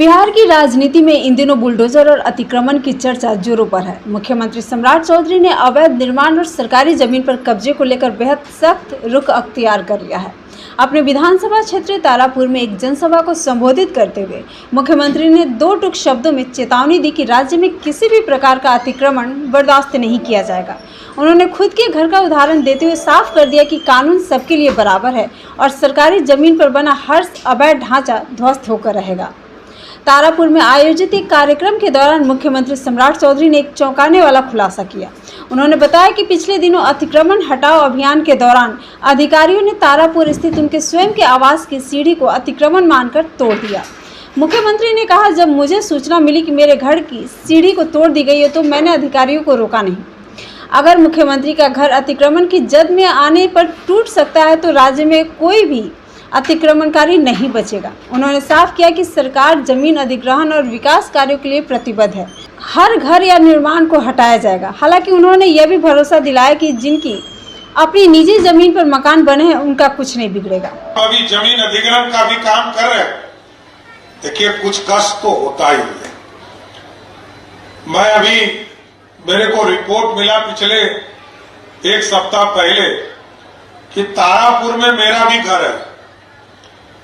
बिहार की राजनीति में इन दिनों बुलडोजर और अतिक्रमण की चर्चा जोरों पर है। मुख्यमंत्री सम्राट चौधरी ने अवैध निर्माण और सरकारी जमीन पर कब्जे को लेकर बेहद सख्त रुख अख्तियार कर लिया है। अपने विधानसभा क्षेत्र तारापुर में एक जनसभा को संबोधित करते हुए मुख्यमंत्री ने दो टूक शब्दों में चेतावनी दी कि राज्य में किसी भी प्रकार का अतिक्रमण बर्दाश्त नहीं किया जाएगा। उन्होंने खुद के घर का उदाहरण देते हुए साफ कर दिया कि कानून सबके लिए बराबर है और सरकारी जमीन पर बना हर अवैध ढांचा ध्वस्त होकर रहेगा। तारापुर में आयोजित एक कार्यक्रम के दौरान मुख्यमंत्री सम्राट चौधरी ने एक चौंकाने वाला खुलासा किया। उन्होंने बताया कि पिछले दिनों अतिक्रमण हटाओ अभियान के दौरान अधिकारियों ने तारापुर स्थित उनके स्वयं के आवास की सीढ़ी को अतिक्रमण मानकर तोड़ दिया। मुख्यमंत्री ने कहा, जब मुझे सूचना मिली कि मेरे घर की सीढ़ी को तोड़ दी गई है तो मैंने अधिकारियों को रोका नहीं। अगर मुख्यमंत्री का घर अतिक्रमण की जद में आने पर टूट सकता है तो राज्य में कोई भी अतिक्रमणकारी नहीं बचेगा। उन्होंने साफ किया कि सरकार जमीन अधिग्रहण और विकास कार्यों के लिए प्रतिबद्ध है। हर घर या निर्माण को हटाया जाएगा। हालांकि उन्होंने यह भी भरोसा दिलाया कि जिनकी अपनी निजी जमीन पर मकान बने हैं उनका कुछ नहीं बिगड़ेगा। अभी जमीन अधिग्रहण का भी काम कर रहे हैं। देखिए, कुछ कष्ट तो होता ही है। मैं अभी मेरे को रिपोर्ट मिला पिछले एक सप्ताह पहले कि तारापुर में मेरा भी घर है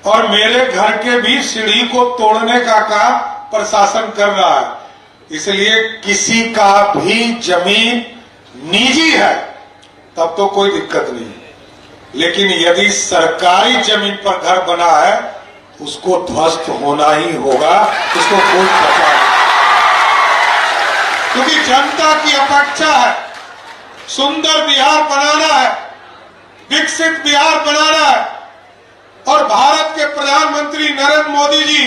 और मेरे घर के भी सीढ़ी को तोड़ने का काम प्रशासन कर रहा है। इसलिए किसी का भी जमीन निजी है तब तो कोई दिक्कत नहीं, लेकिन यदि सरकारी जमीन पर घर बना है उसको ध्वस्त होना ही होगा, उसको कोई खतरा नहीं। क्योंकि जनता की अपेक्षा है सुंदर बिहार बनाना है, विकसित बिहार बनाना है और भारत के प्रधानमंत्री नरेंद्र मोदी जी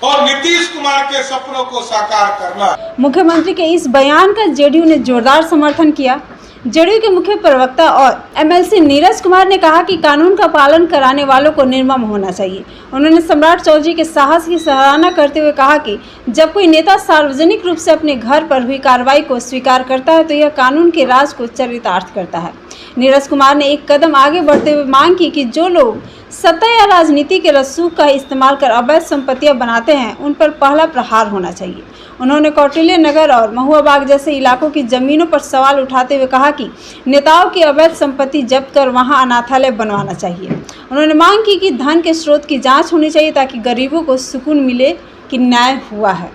और नीतीश कुमार के सपनों को साकार करना है। मुख्यमंत्री के इस बयान का जेडीयू ने जोरदार समर्थन किया। जेडीयू के मुख्य प्रवक्ता और एमएलसी नीरज कुमार ने कहा कि कानून का पालन कराने वालों को निर्मम होना चाहिए। उन्होंने सम्राट चौधरी के साहस की सराहना करते हुए कहा कि जब कोई नेता सार्वजनिक रूप से अपने घर पर हुई कार्रवाई को स्वीकार करता है तो यह कानून के राज को चरितार्थ करता है। नीरज कुमार ने एक कदम आगे बढ़ते हुए मांग की कि जो लोग सत्ता या राजनीति के रसूख का इस्तेमाल कर अवैध संपत्तियां बनाते हैं उन पर पहला प्रहार होना चाहिए। उन्होंने कौटिल्य नगर और महुआ बाग जैसे इलाकों की जमीनों पर सवाल उठाते हुए कहा कि नेताओं की अवैध संपत्ति जब्त कर वहां अनाथालय बनवाना चाहिए। उन्होंने मांग की कि धन के स्रोत की जांच होनी चाहिए ताकि गरीबों को सुकून मिले कि न्याय हुआ है।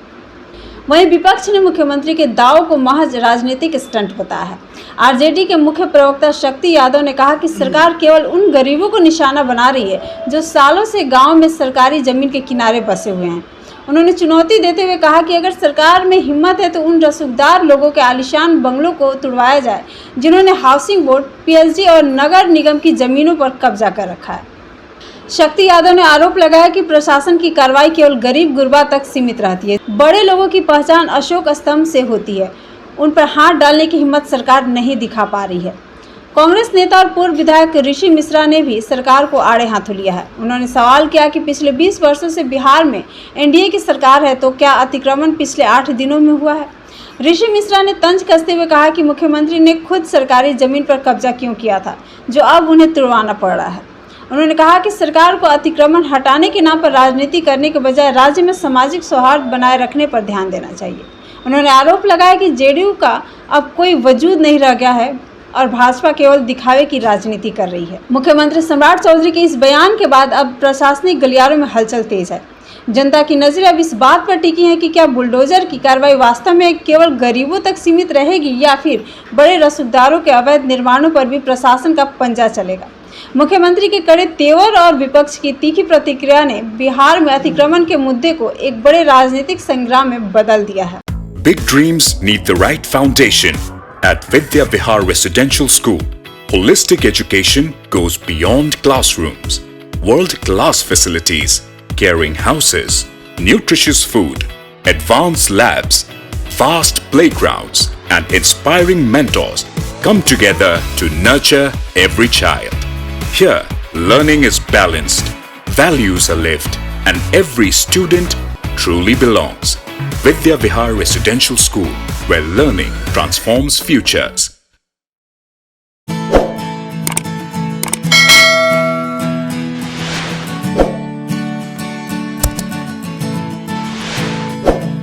वहीं विपक्ष ने मुख्यमंत्री के दावों को महज राजनीतिक स्टंट बताया है। आरजेडी के मुख्य प्रवक्ता शक्ति यादव ने कहा कि सरकार केवल उन गरीबों को निशाना बना रही है जो सालों से गांव में सरकारी जमीन के किनारे बसे हुए हैं। उन्होंने चुनौती देते हुए कहा कि अगर सरकार में हिम्मत है तो उन रसूखदार लोगों के आलीशान बंगलों को तुड़वाया जाए जिन्होंने हाउसिंग बोर्ड, पीएचडी और नगर निगम की जमीनों पर कब्जा कर रखा है। शक्ति यादव ने आरोप लगाया कि प्रशासन की कार्रवाई केवल गरीब गुरबा तक सीमित रहती है। बड़े लोगों की पहचान अशोक स्तंभ से होती है, उन पर हाथ डालने की हिम्मत सरकार नहीं दिखा पा रही है। कांग्रेस नेता और पूर्व विधायक ऋषि मिश्रा ने भी सरकार को आड़े हाथों लिया है। उन्होंने सवाल किया कि पिछले 20 वर्षों से बिहार में एनडीए की सरकार है तो क्या अतिक्रमण पिछले 8 दिनों में हुआ है। ऋषि मिश्रा ने तंज कसते हुए कहा कि मुख्यमंत्री ने खुद सरकारी जमीन पर कब्जा क्यों किया था जो अब उन्हें तुड़वाना पड़ रहा है। उन्होंने कहा कि सरकार को अतिक्रमण हटाने के नाम पर राजनीति करने के बजाय राज्य में सामाजिक सौहार्द बनाए रखने पर ध्यान देना चाहिए। उन्होंने आरोप लगाया कि जेडीयू का अब कोई वजूद नहीं रह गया है और भाजपा केवल दिखावे की राजनीति कर रही है। मुख्यमंत्री सम्राट चौधरी के इस बयान के बाद अब प्रशासनिक गलियारों में हलचल तेज है। जनता की नजरें अब इस बात पर टिकी है कि क्या बुलडोजर की कार्रवाई वास्तव में केवल गरीबों तक सीमित रहेगी या फिर बड़े रसूखदारों के अवैध निर्माणों पर भी प्रशासन का पंजा चलेगा। मुख्यमंत्री के कड़े तेवर और विपक्ष की तीखी प्रतिक्रिया ने बिहार में अतिक्रमण के मुद्दे को एक बड़े राजनीतिक संग्राम में बदल दिया है। Big dreams need the right foundation. At Vidya Vihar Residential School, holistic education goes beyond classrooms. World-class facilities, caring houses, nutritious food, advanced labs, vast playgrounds, and inspiring mentors come together to nurture every child. Here, learning is balanced, values are lived, and every student truly belongs. Vidya Vihar Residential School, where learning transforms futures.